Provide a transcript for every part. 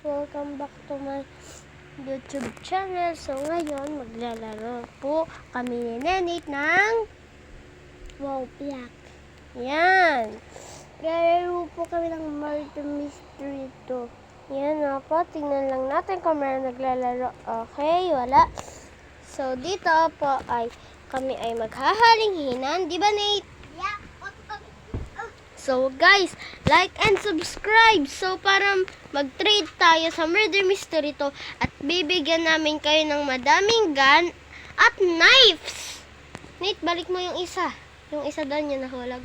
Welcome back to my YouTube channel. So ngayon, maglalaro po kami ni Nenit ng Roblox. Yan. Galaro po kami ng Murder Mystery 2. Yan na po. Tingnan lang natin kung meron naglalaro. Okay, wala. So dito po ay kami ay maghahaling-hinan. Di ba, Nate? Yeah. So guys, like and subscribe. So para mag-trade tayo sa Murder Mystery to at bibigyan namin kayo ng madaming gun at knives. Nate, balik mo yung isa. Yung isa doon yung nahulog.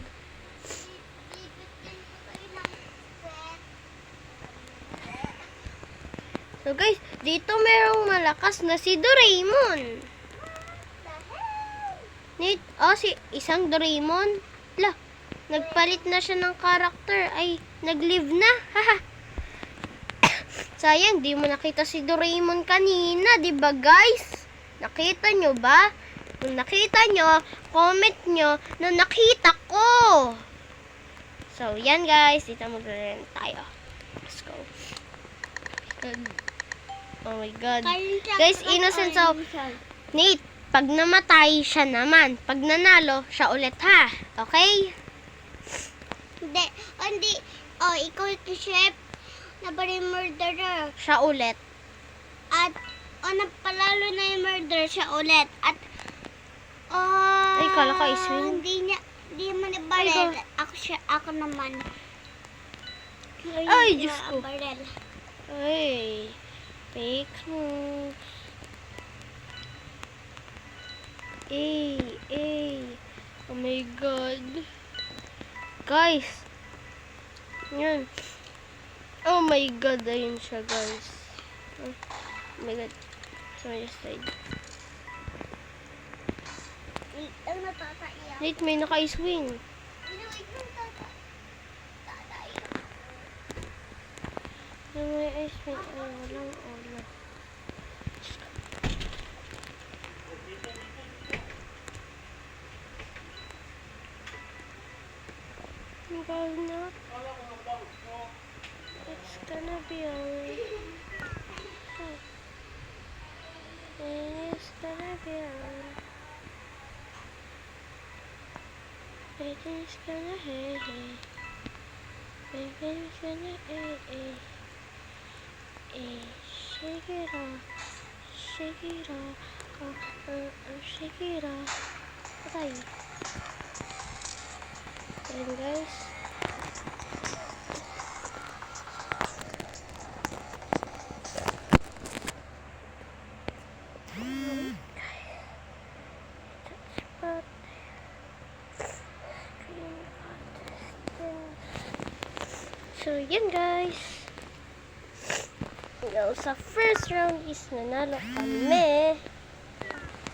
So guys, dito merong malakas na si Doraemon. Nate, isang Doraemon. Lah, nagpalit na siya ng karakter. Ay, nag-live na. Haha. Sayang, di mo nakita si Doraemon kanina, di ba guys? Nakita nyo ba? Kung nakita nyo, comment nyo na nakita ko. So, yan guys. Dito mag-rent tayo. Let's go. Oh my God. Guys, innocent. So, Nate, pag namatay siya naman. Pag nanalo, siya ulit ha. Okay? Hindi. Oh, ikaw ito, chef. Nabari murderer. Siya ulit. At, napalalo na yung murder siya ulit. At, Ay, kala ko iswing. Hindi mo nabaril. Ako naman. Ay, Diyos ko. Baril. Ay, fake move. Oh my God. Guys. Yan. Oh my God, ayun siya guys. Oh my God. So, I just died. Ang natataiyak. Nate, may naka-swing. Yung may ice cream. Ay, walang ulo. Not. It's gonna be alright. It's gonna be alright. Baby's gonna hey. Baby's gonna hey. Shake it off. Shake it off. Shake it off. Patay. Ayan guys. So, yan guys. So, sa first round is nanalo kami.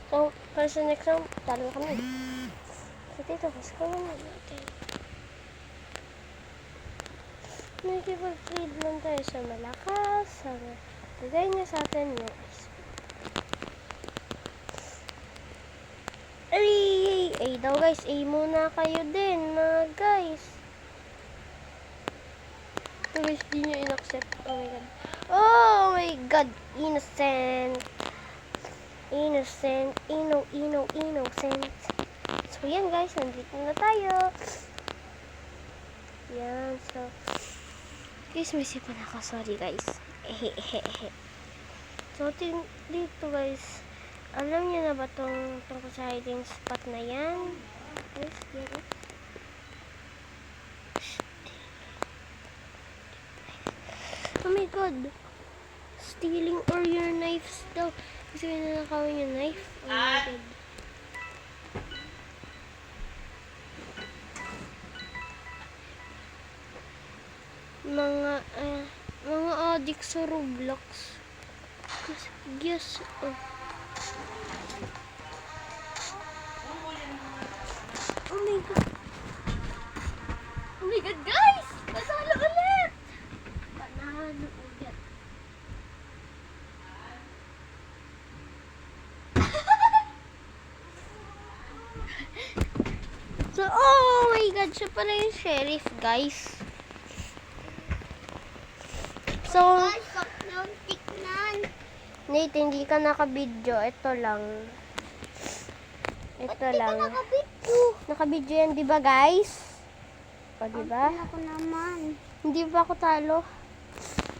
So, para sa next round, talo kami. So, dito, mas ko natin. Nagkipag-trade lang tayo sa malakas. Sana, bigay niya sa atin yung ice. Ay daw guys, muna kayo din, mga guys. So guys, di nyo in-accept. Oh my God. Innocent. Innocent. Innocent. So yan guys, nandito na tayo. Yan, so. Guys, may sipan ako. Sorry guys. So dito guys, alam niyo na ba tungkol sa hiding spot na yan? Guys, yan. Oh my God. Stealing or your knives daw. Kasi nanakawin yung knife. Oh my God. Mga addict sa Roblox. Yes. Oh. Oh my God. Oh my God, guys! Nasalo ulit! Panalo ulit. So, oh my God, siya pala yung sheriff, guys. So, Nate, hindi ka nakabidyo. Ito lang. Ito lang. Nakabito. Nakabidyo yan, di ba guys? O, di ba? Ako naman. Hindi ba ako talo?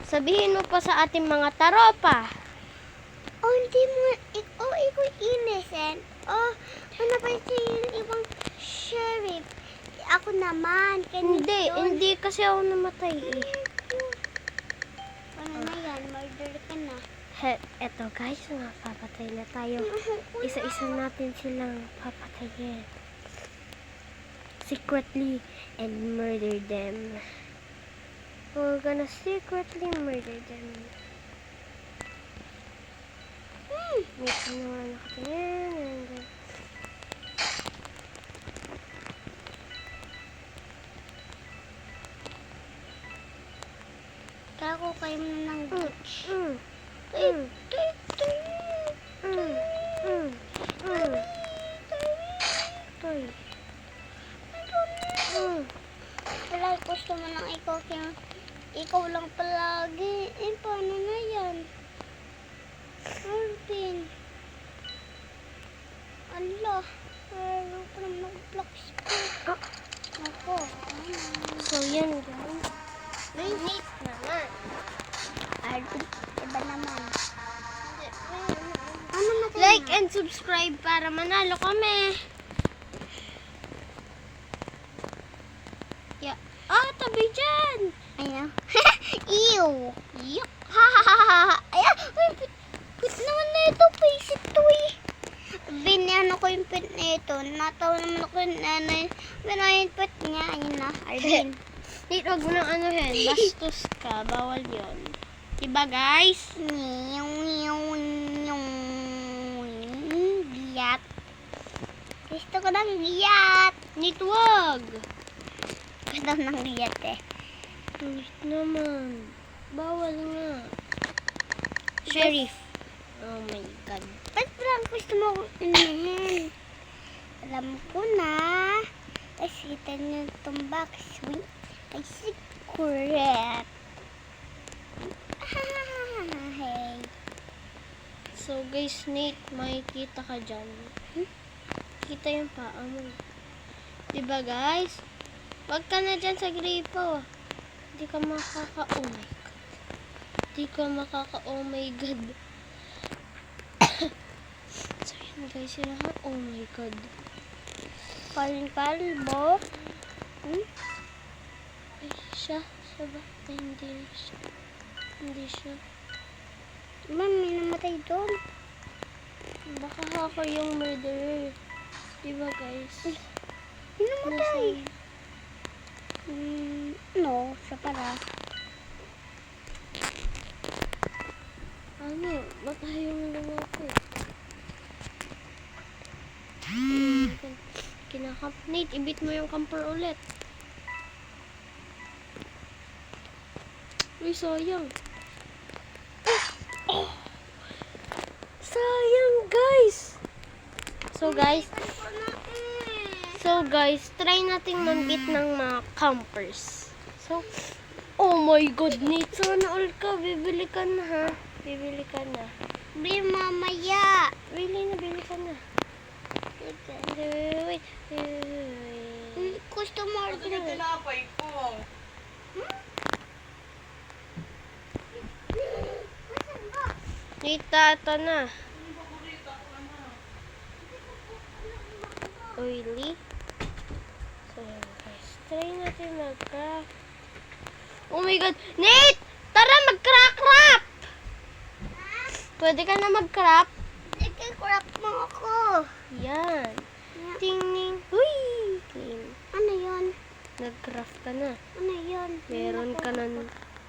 Sabihin mo pa sa ating mga taropa. Oh, hindi mo. Ikaw innocent. Oh, ano ba yung ibang sheriff? Ako naman. Hindi kasi ako namatay eh. Ano na yan? Murder ka na. Eto guys, mapapatay na tayo. Isa-isa natin silang papatayin. Secretly and murder them. We're gonna secretly murder them. May naman nakatingin. And then, Kako kayo mo ng beach. Toy. Wala, gusto mo lang ikaw lang palagi. Eh, paano na yan? Marvin. Ala, meron pa naman mag-block screen. Ako. So yan guys. Neat naman. Arvin, iba naman. Ano natin Like and subscribe para manalo kami. Yeah. Tabi dyan. Ayun. Ew. Yuck. Ayan. Pit naman na ito. Face ito eh. Binano ko yung pit na ito. Natawa naman ako yung nanay. Binano yung pit niya. Ayun na. Arvin. Nate, wag mo nang anuhin. Bastos ka. Bawal yon. Diba guys? Giyat. Gusto ko ng giyat. Nate, wag. Gusto ko ng giyat eh. Nate naman. Bawal nga. Sheriff. Oh my God. Ba't parang gusto mo akong inahin? Alam ko na. Kasi kita niyo itong box. Ay, secret. Hey. So guys, Nate, makikita ka dyan. Kita yung paa mo. Diba guys? Wag ka na dyan sa gripo. Hindi ka oh my God. Hindi ka oh my God. So yan guys, sila ha, oh my God. Palbo. Ay, siya ba? Ay, hindi na siya. Hindi siya. May namatay doon. Baka hacker yung murderer. Diba guys? May namatay. Nasaan? No, siya pala. Ano? Baka yung lumako. Kinakamp. Nate, ibit mo yung camper ulit. Uy, sayang. Oh! Sayang, guys! So guys, try nating mambit ng mga campers. So, oh my God, Nate, sana all ka. Bibili ka na, ha? Bibili ka na. Bili mamaya. Really, nabili ka na. Wait. Customer ko. Tinapay ko. Nita, ito na. Oily. So, guys, try natin mag-craft. Oh my God! Nate! Tara, mag-craft! Pwede ka na mag-craft? Nagkakurap mo ako. Yan. Ting-ning. Huy! Ano yun? Nag-craft ka na. Ano yun? Meron ka na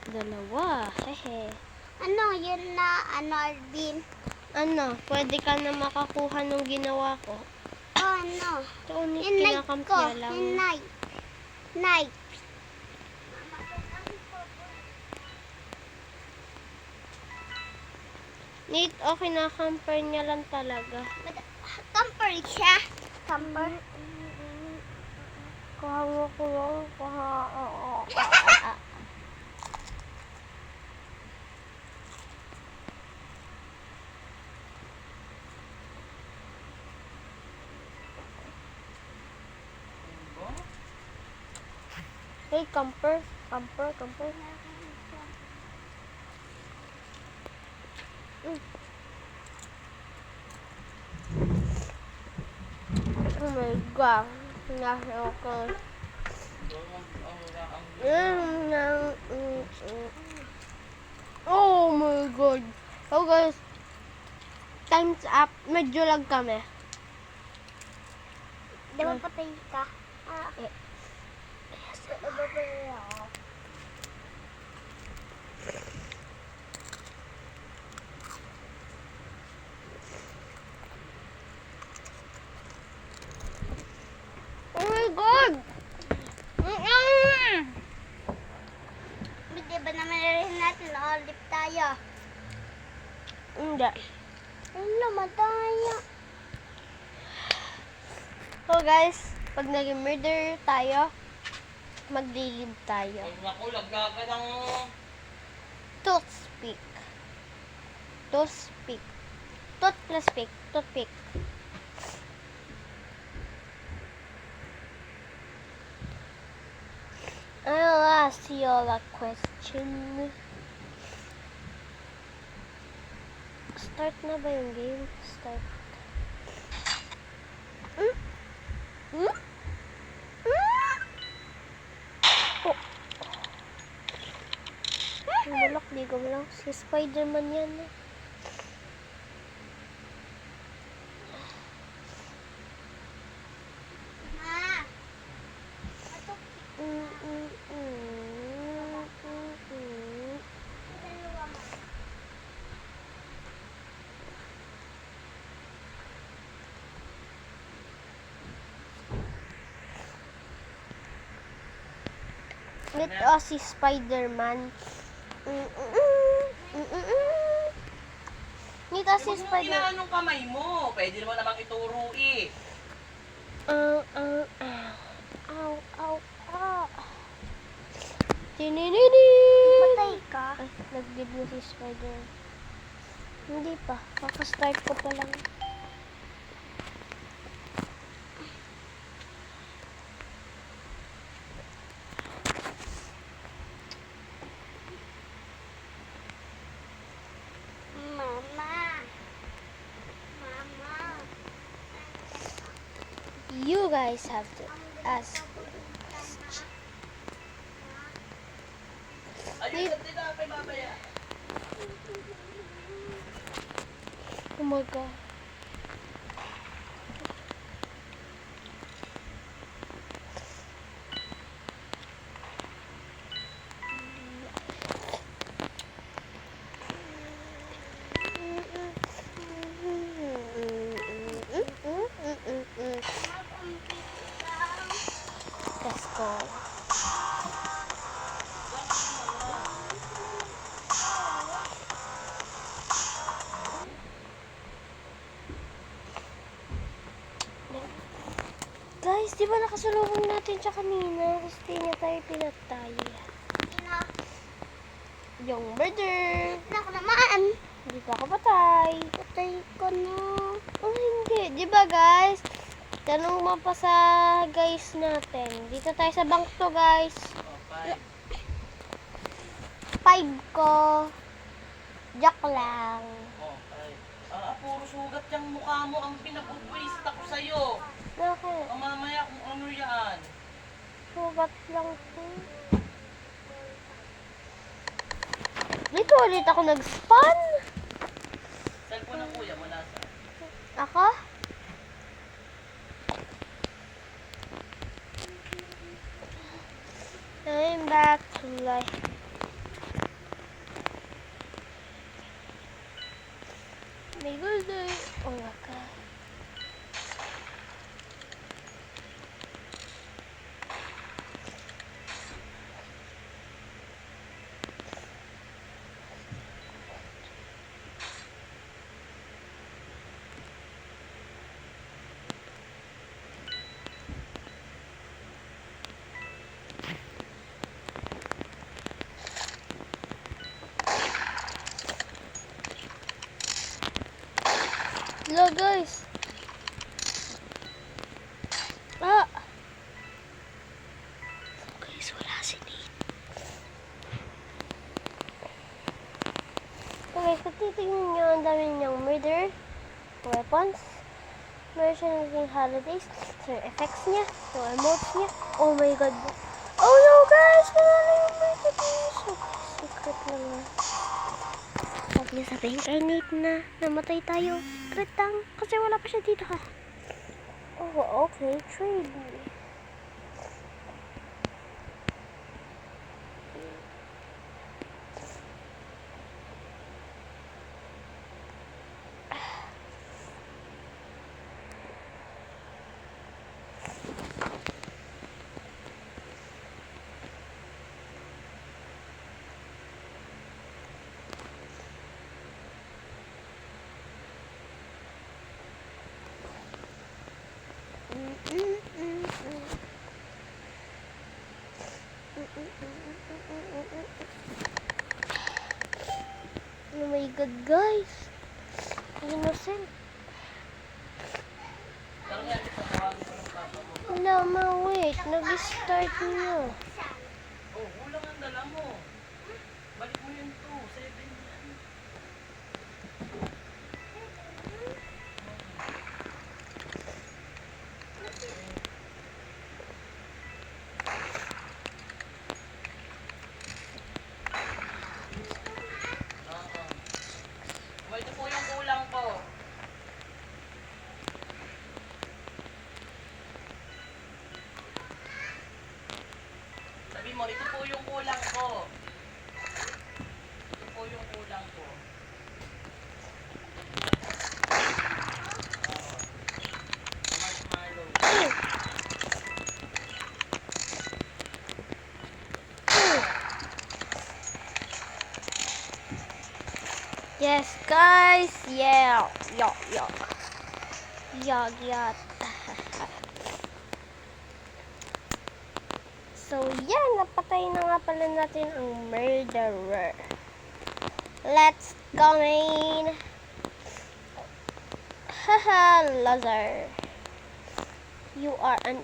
dalawa. Hehe. Ano yun na, Arvin? Ano, pwede ka na makakuha nung ginawa ko. Oh, ano? Ito, ulit Yung knife ko. kinakampya lang. Yung knife. Knife. Nate, okay na, camper niya lang talaga. Camper siya. Camper. Kuha mo ko lang, kuha. Hey, camper. Camper. Oh my God. Nasa ako. Oh my God. So guys, time's up. Medyo lag kami. Di ba patay ka? Eh. Babay ako. Oh my God! Di ba naman rin natin olive tayo? Hindi. Ano naman tayo? So guys, pag naging murder tayo, maglilib tayo. Ay, naku, laglaga ng... Toothpick. Toothpick. Tooth plus pick. Toothpick. I'll ask you all a question. Start na ba yung game? Start. Hmm? Oh. Malak, di ko lang. Si Spider-Man yan. Ma! Dalawa mo. Ito si Spider-Man. Ito si Huwag mo Spider-Man. kailangan ng kamay mo. Pwede naman namang ituro eh. Ow. Tininini! Patay ka? Ay, nag-give na si Spider. Hindi pa. Kakastart ko pa lang. Mama. You guys have to ask. Ayun, hindi na kay babaya. Oh my God. Let's go. Guys, di ba nakasalubong natin siya kanina? Gusto niya tayo pinatay. Yung murder. Ako naman. Hindi pa ako patay. Patay ko na. Oh, hindi. Di ba guys? Tanong mo pa sa guys natin. Dito tayo sa bank to guys. Okay. 5 ko. Joke lang. Okay. Puro sugat yung mukha mo ang pinag-upwaste ako sa'yo. Bakit? Mamaya kung ano yan. Sugat lang to. Dito ulit ako nag-spawn. Cellphone ng kuya mo nasa. Ako? I'm back to life. May good day. Oh my God. Hello guys. Guys, wala si Kung titignan nyo, ang dami niyang murder weapons. Meron siya naging holidays. So, yung effects niya, yung emotes niya. Oh my god. Oh no, guys! Wala na yung murder piece. Secret lang. Huwag niya sabihin kay Nate na namatay tayo. Secret lang. Kasi wala pa siya dito ha. Oh, okay. Trade me. Oh my god, guys. Innocent. Wala, wait. Nag-start niyo. Oh, kulang ang dala mo. Balik mo yun 2, 7 yan. Well, ito po yung kulang ko. Sabi mo, ito po yung kulang ko. Ito po yung kulang ko. Marshmallow. Yes, guys. Yeah. Yeah. So, yan. Napatay na nga pala natin ang murderer. Let's go, main. Haha, Lazar. You are an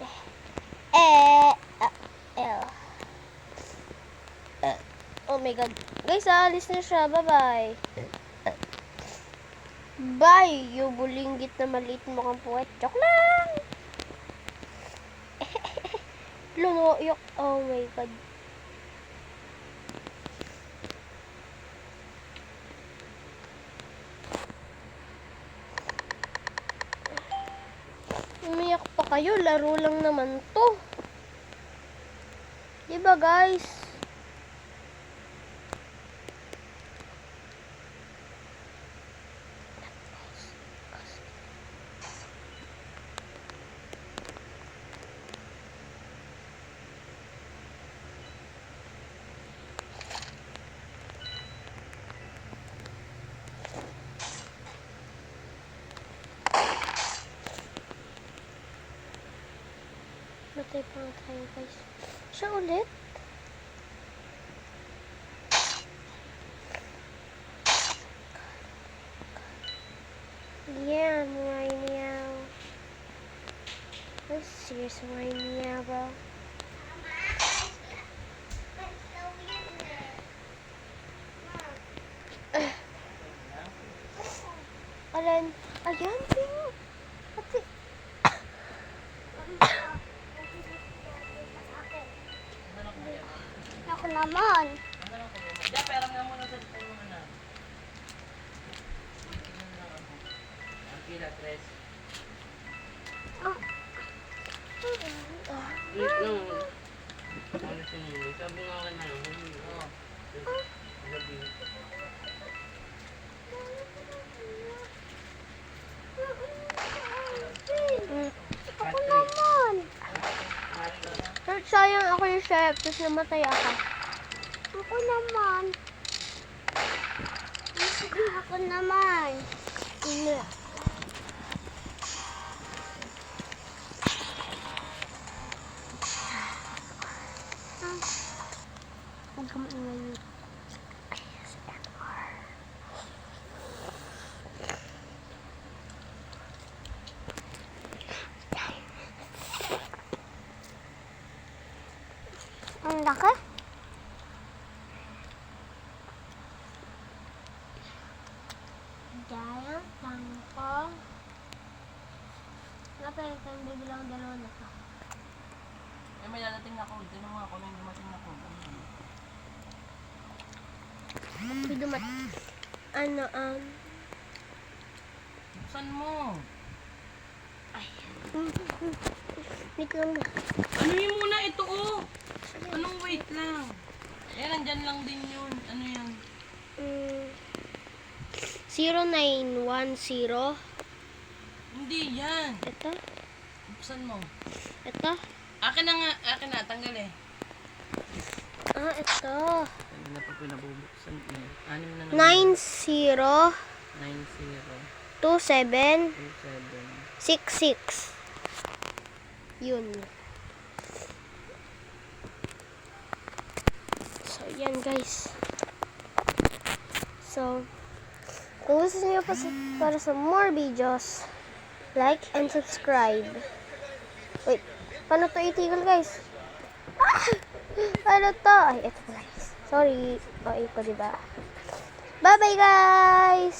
L. Oh my god. Guys, alis na siya. Bye-bye. Bye, you bulinggit na maliit mo kang puwet. Joke lang! Lunoyok. Oh my god. Umiyak pa kayo. Laro lang naman to. Diba, guys? Matay pa nga tayo, guys. Siya ulit? Yeah, my meow. Let's serious my meow, bro. Ayan, tingin. Ate. Ako naman. Diyan, pera nga muna sa tayo mo na. Ang pila, 3. Wait lang. Ano sinili? Sabi nga ka na lang. Gabi. Ako naman. Sayang ako yung chef, tapos namatay ako. Ako naman. Ako naman. Hindi. Huwag ka maingay. Ang laki. giant kangkong. Napalitan bibilang dalawa na to. Eh, may dadating na code. Ano mga ako na yung dumating na code? Buksan mo. Wait lang na. Ano yun muna ito oh? Anong wait lang? Eh, nandyan lang din yun. Ano yan? 0910. Hindi yan. Ito? Buksan mo. Ito? Akin na nga. Akin na. Tanggal eh. Ito. Ano na pag pinabubuksan eh. Anim na 90 90 27 27. 66. Yun. So, yan guys. So, kung gusto niyo pa para sa more videos, like and subscribe. Wait, paano to itigil guys? Paano to? Ay, eto pala guys. Sorry. O, ko diba? Bye-bye guys!